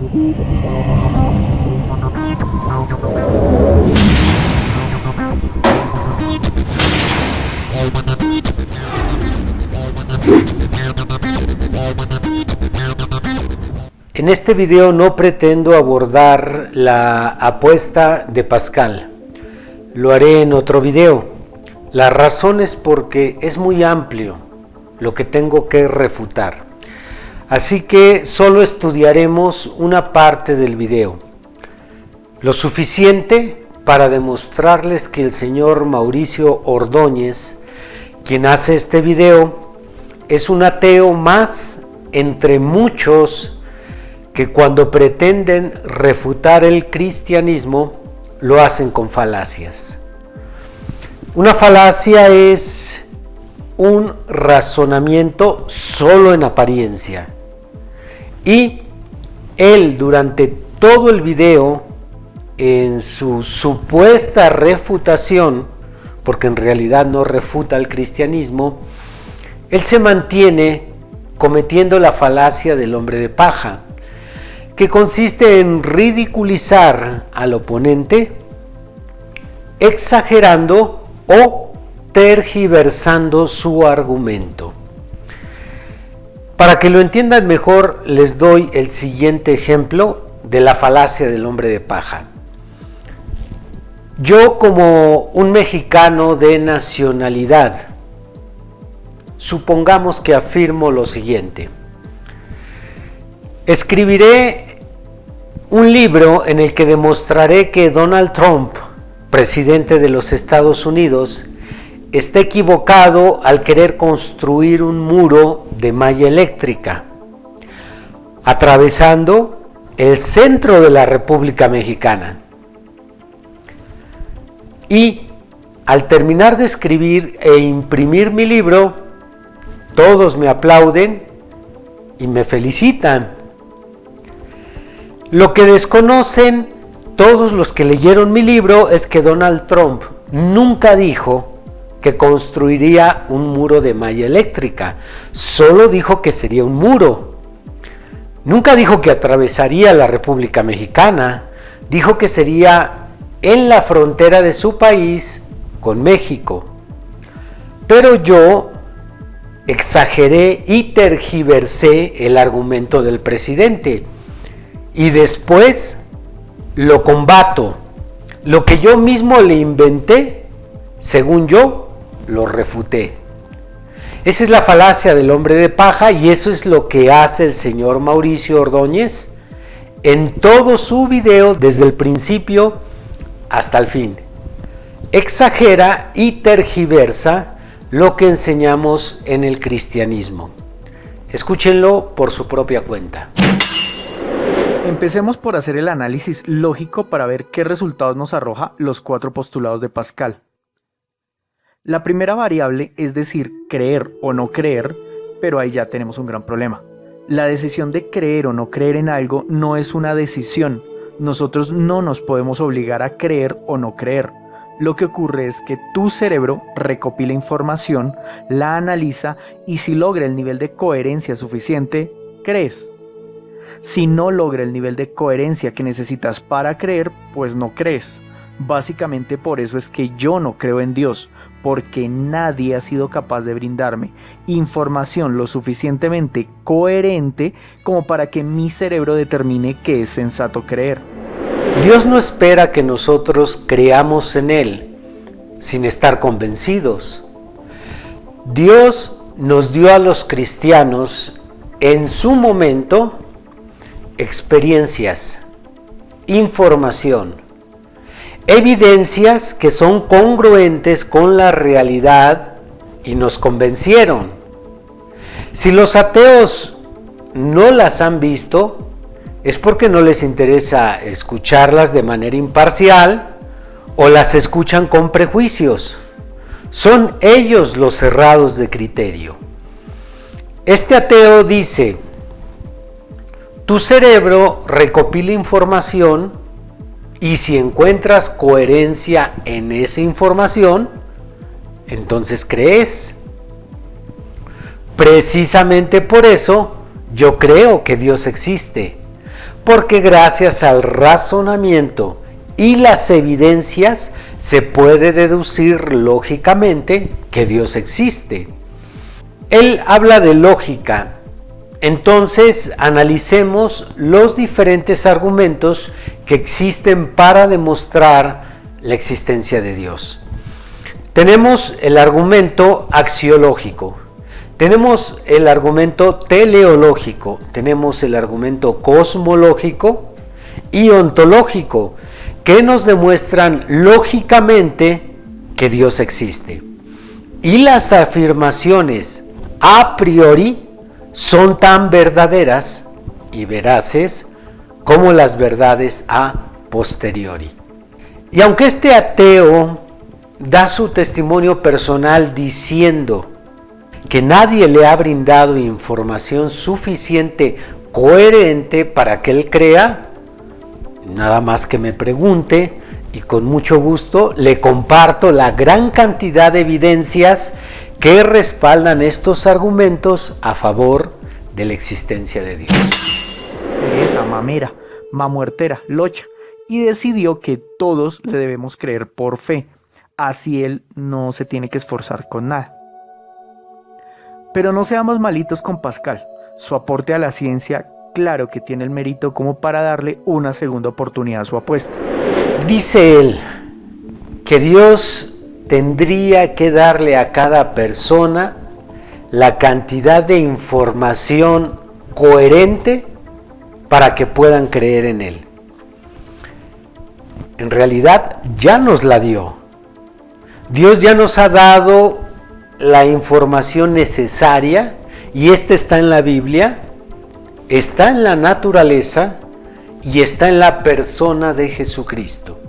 En este video no pretendo abordar la apuesta de Pascal, lo haré en otro video. La razón es porque es muy amplio lo que tengo que refutar, así que solo estudiaremos una parte del video, lo suficiente para demostrarles que el señor Mauricio Ordóñez, quien hace este video, es un ateo más entre muchos que cuando pretenden refutar el cristianismo lo hacen con falacias. Una falacia es un razonamiento solo en apariencia, y él durante todo el video, en su supuesta refutación, porque en realidad no refuta el cristianismo, él se mantiene cometiendo la falacia del hombre de paja, que consiste en ridiculizar al oponente, exagerando o tergiversando su argumento. Para que lo entiendan mejor, les doy el siguiente ejemplo de la falacia del hombre de paja. Yo, como un mexicano de nacionalidad, supongamos que afirmo lo siguiente: escribiré un libro en el que demostraré que Donald Trump, presidente de los Estados Unidos, está equivocado al querer construir un muro de malla eléctrica, atravesando el centro de la República Mexicana. Y al terminar de escribir e imprimir mi libro, todos me aplauden y me felicitan. Lo que desconocen todos los que leyeron mi libro es que Donald Trump nunca dijo que construiría un muro de malla eléctrica, solo dijo que sería un muro. Nunca dijo que atravesaría la República Mexicana, dijo que sería en la frontera de su país con México. Pero yo exageré y tergiversé el argumento del presidente y después lo combato. Lo que yo mismo le inventé, según yo, lo refuté. Esa es la falacia del hombre de paja, y eso es lo que hace el señor Mauricio Ordóñez en todo su video, desde el principio hasta el fin. Exagera y tergiversa lo que enseñamos en el cristianismo. Escúchenlo por su propia cuenta. Empecemos por hacer el análisis lógico para ver qué resultados nos arroja los 4 postulados de Pascal. La primera variable es decir, creer o no creer, pero ahí ya tenemos un gran problema. La decisión de creer o no creer en algo no es una decisión. Nosotros no nos podemos obligar a creer o no creer. Lo que ocurre es que tu cerebro recopila información, la analiza y si logra el nivel de coherencia suficiente, crees. Si no logra el nivel de coherencia que necesitas para creer, pues no crees. Básicamente por eso es que yo no creo en Dios, porque nadie ha sido capaz de brindarme información lo suficientemente coherente como para que mi cerebro determine que es sensato creer. Dios no espera que nosotros creamos en Él sin estar convencidos. Dios nos dio a los cristianos en su momento experiencias, información, evidencias que son congruentes con la realidad y nos convencieron. Si los ateos no las han visto, es porque no les interesa escucharlas de manera imparcial o las escuchan con prejuicios. Son ellos los cerrados de criterio. Este ateo dice: tu cerebro recopila información y si encuentras coherencia en esa información, entonces crees. Precisamente por eso yo creo que Dios existe, porque gracias al razonamiento y las evidencias se puede deducir lógicamente que Dios existe. Él habla de lógica. Entonces analicemos los diferentes argumentos que existen para demostrar la existencia de Dios. Tenemos el argumento axiológico, tenemos el argumento teleológico, tenemos el argumento cosmológico y ontológico, que nos demuestran lógicamente que Dios existe. Y las afirmaciones a priori son tan verdaderas y veraces como las verdades a posteriori. Y aunque este ateo da su testimonio personal diciendo que nadie le ha brindado información suficiente, coherente para que él crea, nada más que me pregunte y con mucho gusto le comparto la gran cantidad de evidencias que respaldan estos argumentos a favor de la existencia de Dios. Esa mamera, mamuertera, locha, y decidió que todos le debemos creer por fe, así él no se tiene que esforzar con nada. Pero no seamos malitos con Pascal, su aporte a la ciencia claro que tiene el mérito como para darle una segunda oportunidad a su apuesta. Dice él que Dios tendría que darle a cada persona la cantidad de información coherente para que puedan creer en él. En realidad ya nos la dio. Dios ya nos ha dado la información necesaria y esta está en la Biblia, está en la naturaleza y está en la persona de Jesucristo.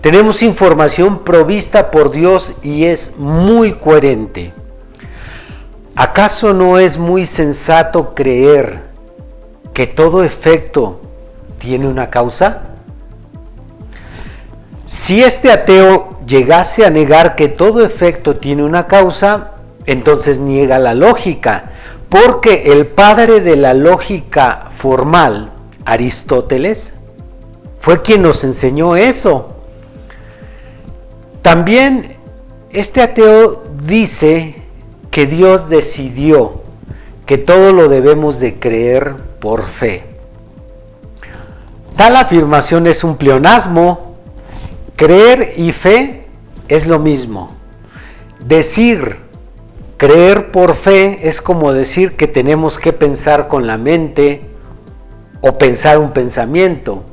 Tenemos información provista por Dios y es muy coherente. ¿Acaso no es muy sensato creer que todo efecto tiene una causa? Si este ateo llegase a negar que todo efecto tiene una causa, entonces niega la lógica, porque el padre de la lógica formal, Aristóteles, fue quien nos enseñó eso. También este ateo dice que Dios decidió que todo lo debemos de creer por fe. Tal afirmación es un pleonasmo. Creer y fe es lo mismo. Decir creer por fe es como decir que tenemos que pensar con la mente o pensar un pensamiento.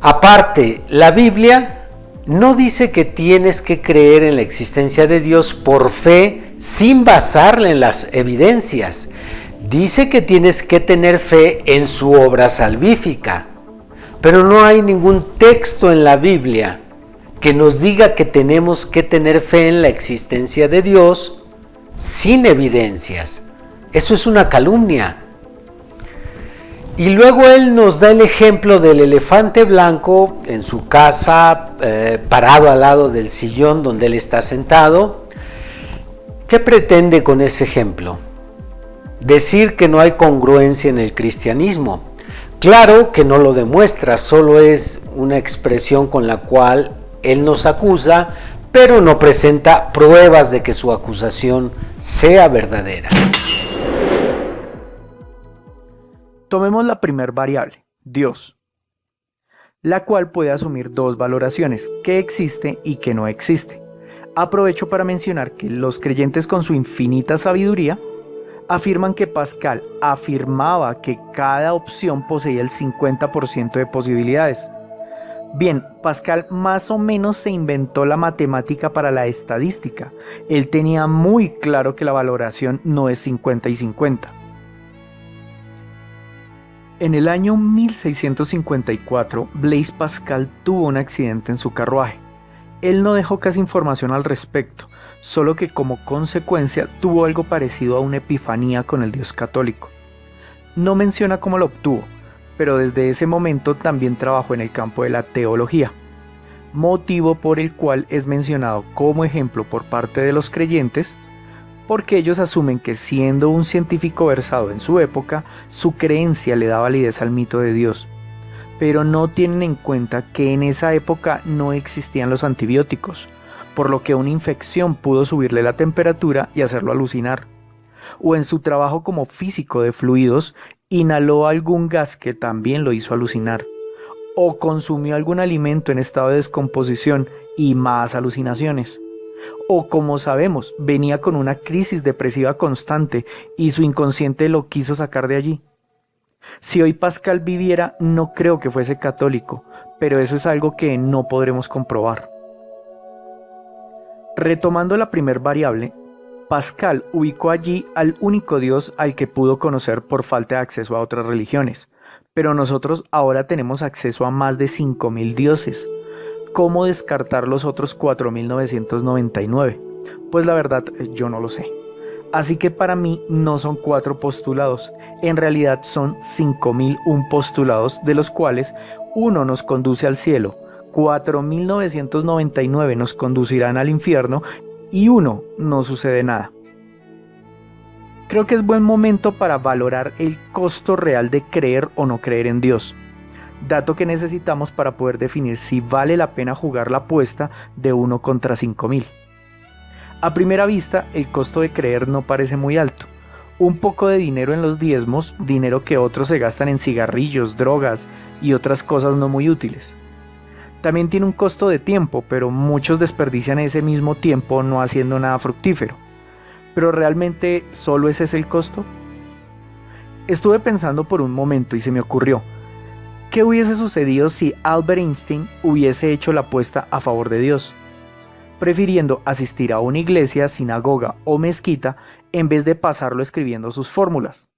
Aparte, la Biblia no dice que tienes que creer en la existencia de Dios por fe sin basarla en las evidencias. Dice que tienes que tener fe en su obra salvífica, pero no hay ningún texto en la Biblia que nos diga que tenemos que tener fe en la existencia de Dios sin evidencias. Eso es una calumnia. Y luego él nos da el ejemplo del elefante blanco en su casa, parado al lado del sillón donde él está sentado. ¿Qué pretende con ese ejemplo? Decir que no hay congruencia en el cristianismo. Claro que no lo demuestra, solo es una expresión con la cual él nos acusa, pero no presenta pruebas de que su acusación sea verdadera. Tomemos la primer variable, Dios, la cual puede asumir dos valoraciones, que existe y que no existe. Aprovecho para mencionar que los creyentes con su infinita sabiduría afirman que Pascal afirmaba que cada opción poseía el 50% de posibilidades. Bien, Pascal más o menos se inventó la matemática para la estadística. Él tenía muy claro que la valoración no es 50 y 50. En el año 1654, Blaise Pascal tuvo un accidente en su carruaje. Él no dejó casi información al respecto, solo que como consecuencia tuvo algo parecido a una epifanía con el Dios católico. No menciona cómo lo obtuvo, pero desde ese momento también trabajó en el campo de la teología, motivo por el cual es mencionado como ejemplo por parte de los creyentes porque ellos asumen que siendo un científico versado en su época, su creencia le da validez al mito de Dios. Pero no tienen en cuenta que en esa época no existían los antibióticos, por lo que una infección pudo subirle la temperatura y hacerlo alucinar. O en su trabajo como físico de fluidos, inhaló algún gas que también lo hizo alucinar. O consumió algún alimento en estado de descomposición y más alucinaciones. O como sabemos, venía con una crisis depresiva constante y su inconsciente lo quiso sacar de allí. Si hoy Pascal viviera, no creo que fuese católico, pero eso es algo que no podremos comprobar. Retomando la primer variable, Pascal ubicó allí al único Dios al que pudo conocer por falta de acceso a otras religiones, pero nosotros ahora tenemos acceso a más de 5.000 dioses. ¿Cómo descartar los otros 4.999? Pues la verdad, yo no lo sé. Así que para mí no son 4 postulados, en realidad son 5.001 postulados, de los cuales uno nos conduce al cielo, 4.999 nos conducirán al infierno y uno no sucede nada. Creo que es buen momento para valorar el costo real de creer o no creer en Dios, dato que necesitamos para poder definir si vale la pena jugar la apuesta de 1 contra 5.000. A primera vista, el costo de creer no parece muy alto. Un poco de dinero en los diezmos, dinero que otros se gastan en cigarrillos, drogas y otras cosas no muy útiles. También tiene un costo de tiempo, pero muchos desperdician ese mismo tiempo no haciendo nada fructífero. ¿Pero realmente solo ese es el costo? Estuve pensando por un momento y se me ocurrió, ¿qué hubiese sucedido si Albert Einstein hubiese hecho la apuesta a favor de Dios, prefiriendo asistir a una iglesia, sinagoga o mezquita en vez de pasarlo escribiendo sus fórmulas?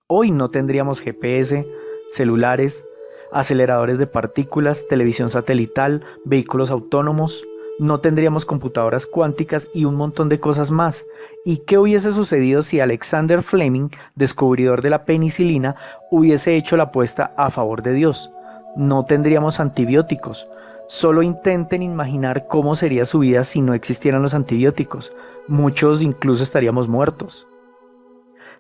Hoy no tendríamos GPS, celulares, aceleradores de partículas, televisión satelital, vehículos autónomos, no tendríamos computadoras cuánticas y un montón de cosas más. ¿Y qué hubiese sucedido si Alexander Fleming, descubridor de la penicilina, hubiese hecho la apuesta a favor de Dios? No tendríamos antibióticos. Solo intenten imaginar cómo sería su vida si no existieran los antibióticos. Muchos incluso estaríamos muertos.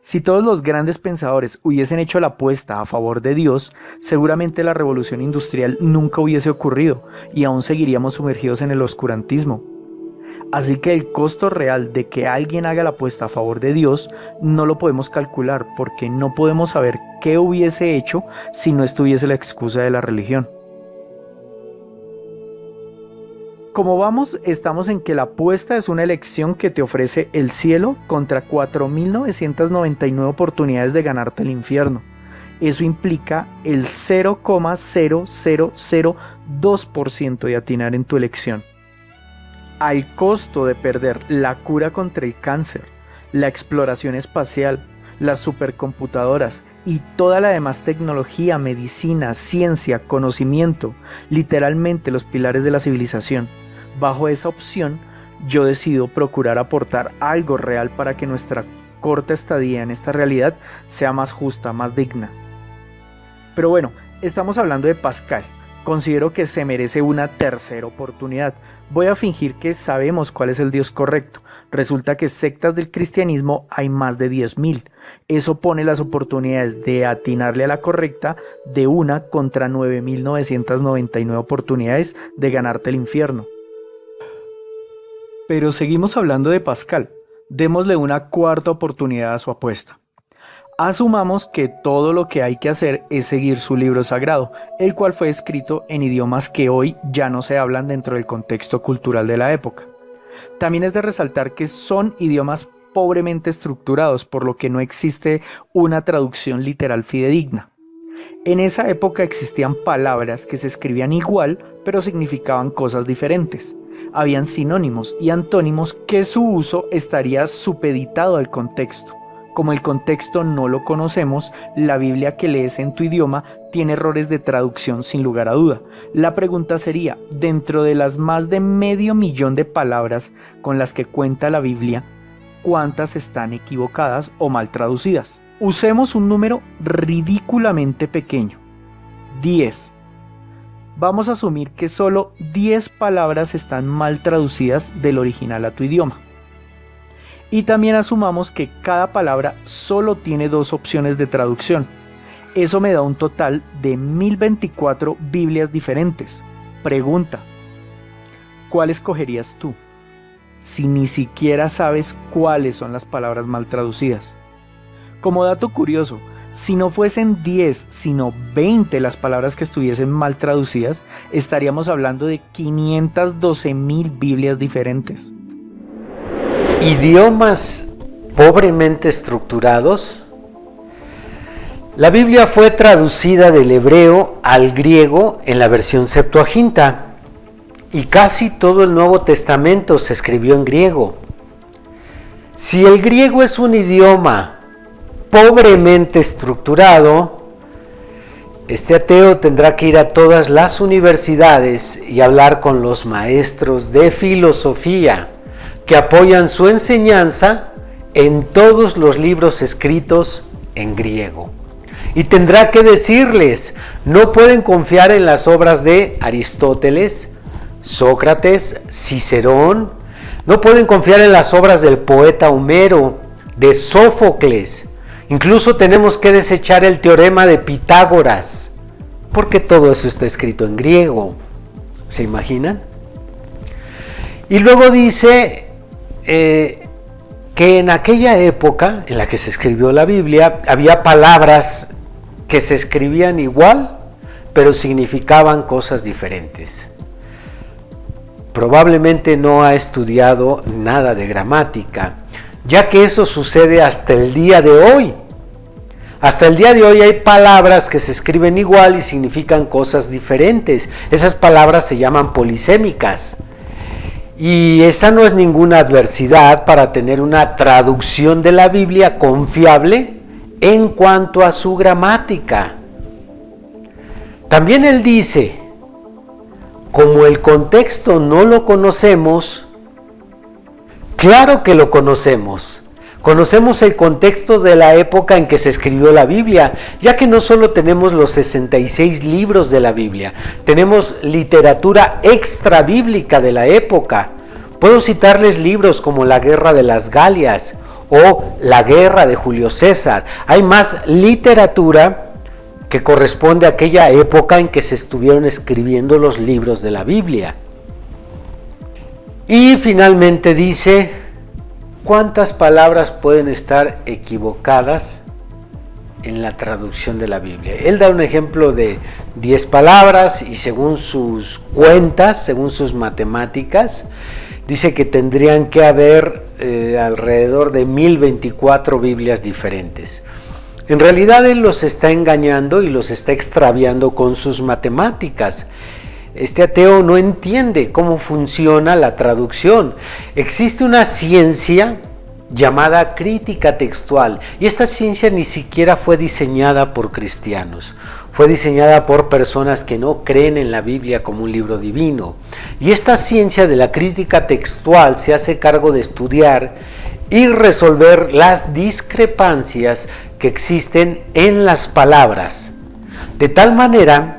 Si todos los grandes pensadores hubiesen hecho la apuesta a favor de Dios, seguramente la revolución industrial nunca hubiese ocurrido y aún seguiríamos sumergidos en el oscurantismo. Así que el costo real de que alguien haga la apuesta a favor de Dios no lo podemos calcular porque no podemos saber qué hubiese hecho si no estuviese la excusa de la religión. Como vamos, estamos en que la apuesta es una elección que te ofrece el cielo contra 4.999 oportunidades de ganarte el infierno. Eso implica el 0,0002% de atinar en tu elección. Al costo de perder la cura contra el cáncer, la exploración espacial, las supercomputadoras y toda la demás tecnología, medicina, ciencia, conocimiento, literalmente los pilares de la civilización. Bajo esa opción, yo decido procurar aportar algo real para que nuestra corta estadía en esta realidad sea más justa, más digna. Pero bueno, estamos hablando de Pascal. Considero que se merece una tercera oportunidad. Voy a fingir que sabemos cuál es el Dios correcto. Resulta que sectas del cristianismo hay más de 10.000. Eso pone las oportunidades de atinarle a la correcta de 1 contra 9.999 oportunidades de ganarte el infierno. Pero seguimos hablando de Pascal. Démosle una cuarta oportunidad a su apuesta. Asumamos que todo lo que hay que hacer es seguir su libro sagrado, el cual fue escrito en idiomas que hoy ya no se hablan dentro del contexto cultural de la época. También es de resaltar que son idiomas pobremente estructurados, por lo que no existe una traducción literal fidedigna. En esa época existían palabras que se escribían igual, pero significaban cosas diferentes. Habían sinónimos y antónimos que su uso estaría supeditado al contexto. Como el contexto no lo conocemos, la Biblia que lees en tu idioma tiene errores de traducción sin lugar a duda. La pregunta sería, dentro de las más de 500.000 de palabras con las que cuenta la Biblia, ¿cuántas están equivocadas o mal traducidas? Usemos un número ridículamente pequeño, 10. Vamos a asumir que solo 10 palabras están mal traducidas del original a tu idioma. Y también asumamos que cada palabra solo tiene 2 opciones de traducción. Eso me da un total de 1024 Biblias diferentes. Pregunta: ¿cuál escogerías tú? Si ni siquiera sabes cuáles son las palabras mal traducidas. Como dato curioso, si no fuesen 10, sino 20 las palabras que estuviesen mal traducidas, estaríamos hablando de 512,000 Biblias diferentes. Idiomas pobremente estructurados. La Biblia fue traducida del hebreo al griego en la versión Septuaginta, y casi todo el Nuevo Testamento se escribió en griego. Si el griego es un idioma pobremente estructurado, este ateo tendrá que ir a todas las universidades y hablar con los maestros de filosofía que apoyan su enseñanza en todos los libros escritos en griego. Y tendrá que decirles: no pueden confiar en las obras de Aristóteles, Sócrates, Cicerón, no pueden confiar en las obras del poeta Homero, de Sófocles. Incluso tenemos que desechar el teorema de Pitágoras, porque todo eso está escrito en griego. ¿Se imaginan? Y luego dice que en aquella época en la que se escribió la Biblia, había palabras que se escribían igual, pero significaban cosas diferentes. Probablemente no ha estudiado nada de gramática, ya que eso sucede hasta el día de hoy. Hasta el día de hoy hay palabras que se escriben igual y significan cosas diferentes. Esas palabras se llaman polisémicas. Y esa no es ninguna adversidad para tener una traducción de la Biblia confiable en cuanto a su gramática. También él dice: como el contexto no lo conocemos, claro que lo conocemos. Conocemos el contexto de la época en que se escribió la Biblia, ya que no solo tenemos los 66 libros de la Biblia, tenemos literatura extra bíblica de la época. Puedo citarles libros como La Guerra de las Galias o La Guerra de Julio César. Hay más literatura que corresponde a aquella época en que se estuvieron escribiendo los libros de la Biblia. Y finalmente dice: ¿cuántas palabras pueden estar equivocadas en la traducción de la Biblia? Él da un ejemplo de 10 palabras y según sus cuentas, según sus matemáticas, dice que tendrían que haber alrededor de 1024 Biblias diferentes. En realidad él los está engañando y los está extraviando con sus matemáticas. Este ateo no entiende cómo funciona la traducción. Existe una ciencia llamada crítica textual, y esta ciencia ni siquiera fue diseñada por cristianos. Fue diseñada por personas que no creen en la Biblia como un libro divino. Y esta ciencia de la crítica textual se hace cargo de estudiar y resolver las discrepancias que existen en las palabras, de tal manera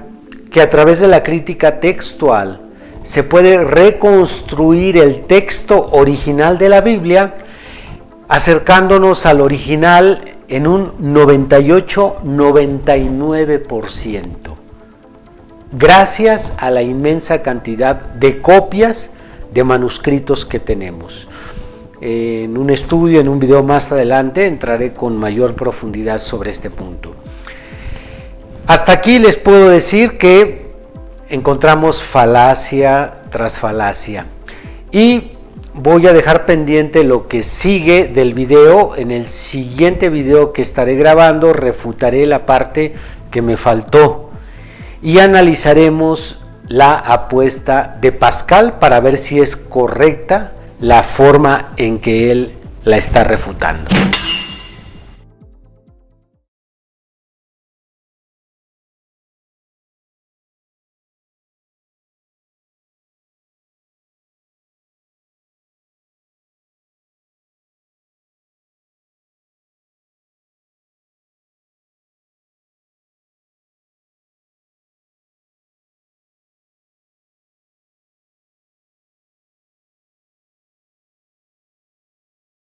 que a través de la crítica textual se puede reconstruir el texto original de la Biblia, acercándonos al original en un 98-99%, gracias a la inmensa cantidad de copias de manuscritos que tenemos. En un estudio, en un video más adelante, entraré con mayor profundidad sobre este punto. Hasta aquí les puedo decir que encontramos falacia tras falacia, y voy a dejar pendiente lo que sigue del video. En el siguiente video que estaré grabando refutaré la parte que me faltó y analizaremos la apuesta de Pascal para ver si es correcta la forma en que él la está refutando.